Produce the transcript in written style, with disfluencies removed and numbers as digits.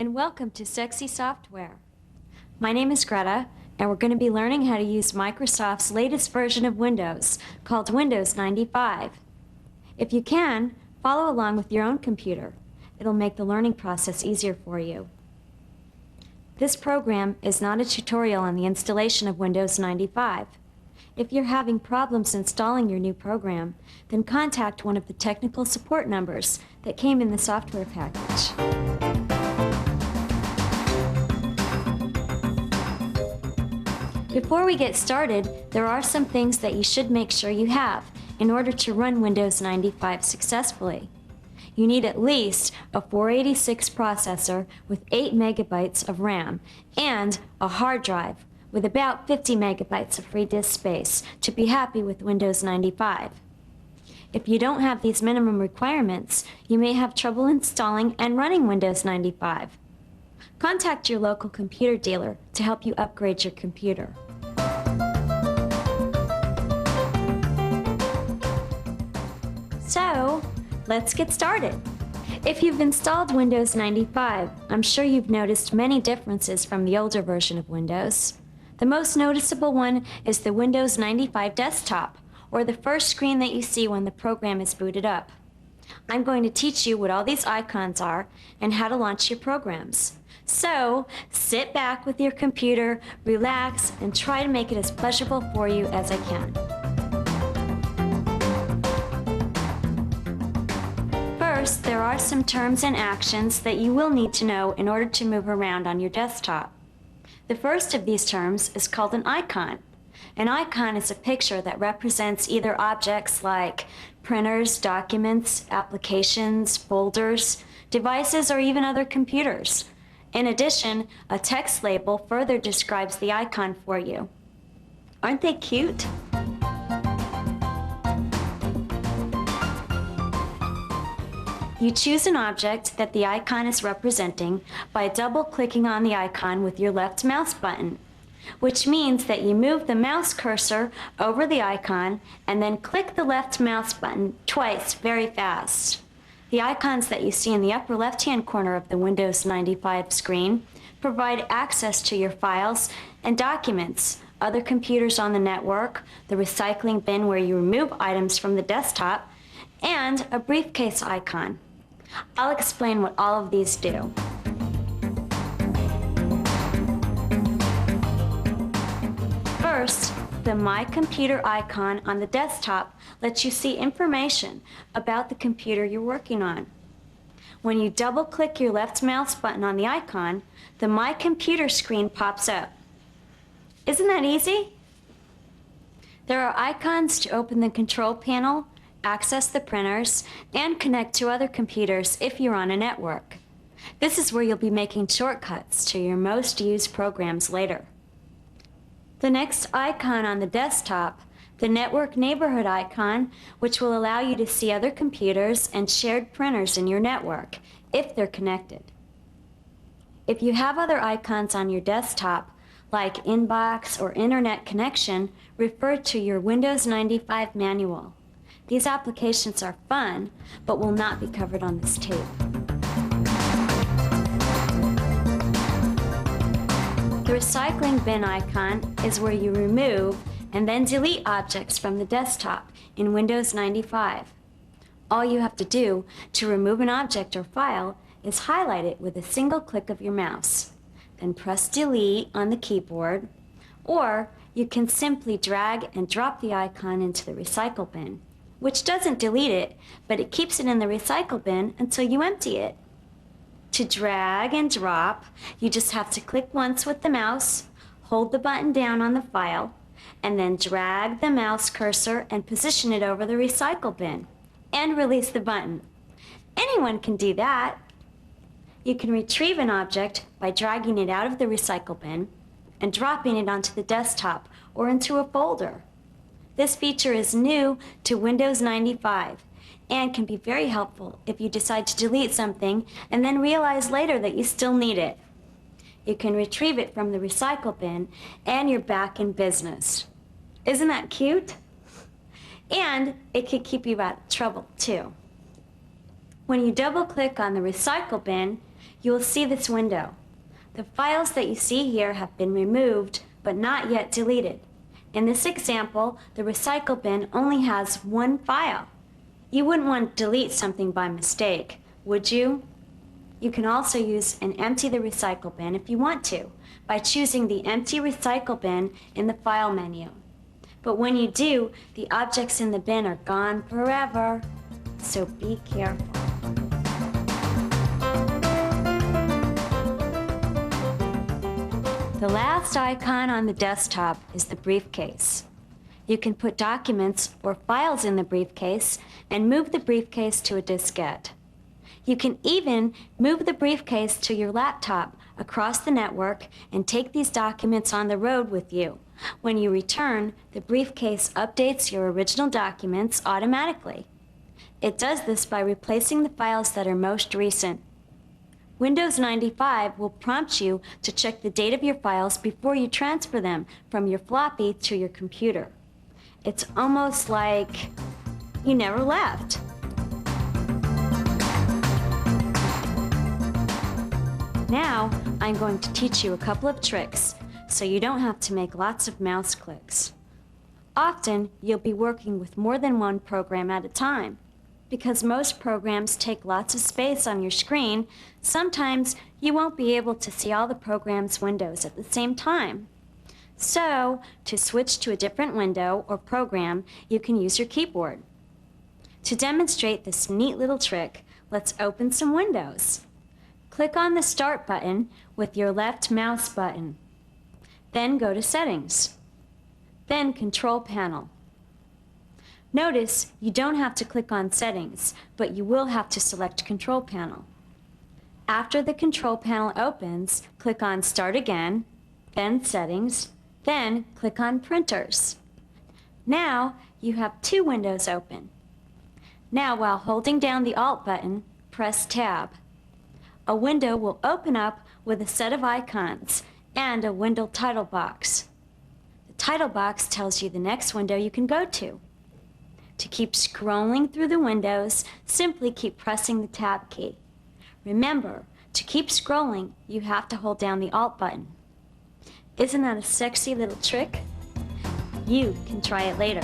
and welcome to Sexy Software. My name is Greta, and we're going to be learning how to use Microsoft's latest version of Windows, called Windows 95. If you can, follow along with your own computer. It'll make the learning process easier for you. This program is not a tutorial on the installation of Windows 95. If you're having problems installing your new program, then contact one of the technical support numbers that came in the software package. Before we get started, there are some things that you should make sure you have in order to run Windows 95 successfully. You need at least a 486 processor with 8 megabytes of RAM and a hard drive with about 50 megabytes of free disk space to be happy with Windows 95. If you don't have these minimum requirements, you may have trouble installing and running Windows 95. Contact your local computer dealer to help you upgrade your computer. So, let's get started. If you've installed Windows 95, I'm sure you've noticed many differences from the older version of Windows. The most noticeable one is the Windows 95 desktop, or the first screen that you see when the program is booted up. I'm going to teach you what all these icons are and how to launch your programs. So, sit back with your computer, relax, and try to make it as pleasurable for you as I can. First, there are some terms and actions that you will need to know in order to move around on your desktop. The first of these terms is called an icon. An icon is a picture that represents either objects like printers, documents, applications, folders, devices, or even other computers. In addition, a text label further describes the icon for you. Aren't they cute? You choose an object that the icon is representing by double-clicking on the icon with your left mouse button, which means that you move the mouse cursor over the icon and then click the left mouse button twice very fast. The icons that you see in the upper left-hand corner of the Windows 95 screen provide access to your files and documents, other computers on the network, the recycling bin where you remove items from the desktop, and a briefcase icon. I'll explain what all of these do. First, the My Computer icon on the desktop lets you see information about the computer you're working on. When you double-click your left mouse button on the icon, the My Computer screen pops up. Isn't that easy? There are icons to open the control panel, access the printers, and connect to other computers if you're on a network. This is where you'll be making shortcuts to your most used programs later. The next icon on the desktop, the Network Neighborhood icon, which will allow you to see other computers and shared printers in your network, if they're connected. If you have other icons on your desktop, like Inbox or Internet Connection, refer to your Windows 95 manual. These applications are fun, but will not be covered on this tape. The recycling bin icon is where you remove and then delete objects from the desktop in Windows 95. All you have to do to remove an object or file is highlight it with a single click of your mouse. Then press delete on the keyboard, or you can simply drag and drop the icon into the recycle bin, which doesn't delete it, but it keeps it in the recycle bin until you empty it. To drag and drop, you just have to click once with the mouse, hold the button down on the file, and then drag the mouse cursor and position it over the recycle bin, and release the button. Anyone can do that. You can retrieve an object by dragging it out of the recycle bin and dropping it onto the desktop or into a folder. This feature is new to Windows 95 and can be very helpful if you decide to delete something and then realize later that you still need it. You can retrieve it from the recycle bin and you're back in business. Isn't that cute? And it can keep you out of trouble too. When you double-click on the recycle bin, you will see this window. The files that you see here have been removed, but not yet deleted. In this example, the recycle bin only has one file. You wouldn't want to delete something by mistake, would you? You can also use an empty the recycle bin if you want to, by choosing the empty recycle bin in the file menu. But when you do, the objects in the bin are gone forever, so be careful. The last icon on the desktop is the briefcase. You can put documents or files in the briefcase and move the briefcase to a diskette. You can even move the briefcase to your laptop across the network and take these documents on the road with you. When you return, the briefcase updates your original documents automatically. It does this by replacing the files that are most recent. Windows 95 will prompt you to check the date of your files before you transfer them from your floppy to your computer. It's almost like you never left. Now, I'm going to teach you a couple of tricks so you don't have to make lots of mouse clicks. Often, you'll be working with more than one program at a time. Because most programs take lots of space on your screen, sometimes you won't be able to see all the program's windows at the same time. So, to switch to a different window or program, you can use your keyboard. To demonstrate this neat little trick, let's open some windows. Click on the Start button with your left mouse button. Then go to Settings. Then Control Panel. Notice you don't have to click on Settings, but you will have to select Control Panel. After the Control Panel opens, click on Start Again, then Settings, then click on Printers. Now you have two windows open. Now while holding down the Alt button, press Tab. A window will open up with a set of icons and a window title box. The title box tells you the next window you can go to. To keep scrolling through the windows, simply keep pressing the Tab key. Remember, to keep scrolling, you have to hold down the Alt button. Isn't that a sexy little trick? You can try it later.